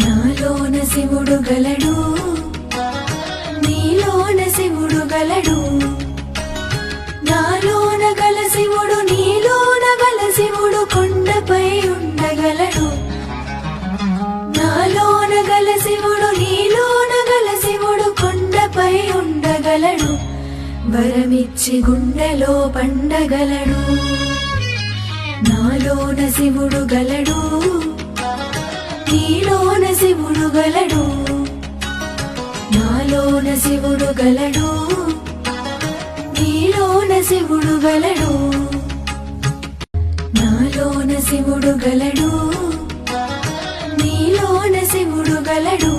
నాలోన శివుడు గలడు, నీలోన శివుడు గలడు. నాలోన గల శివుడు నీలోన గల శివుడు కొండపై ఉండగలడు. నాలోన గల శివుడు నీలోన గల శివుడు కొండపై ఉండగలడు. వరమిచ్చి గుండెలో పండగలడు. నాలోన శివుడు గలడు, నీలోన శివుడు గలడు. నాలోన శివుడు గలడు, నీలోన శివుడు గలడు. నాలోన శివుడు గలడు, నీలోన శివుడు గలడు.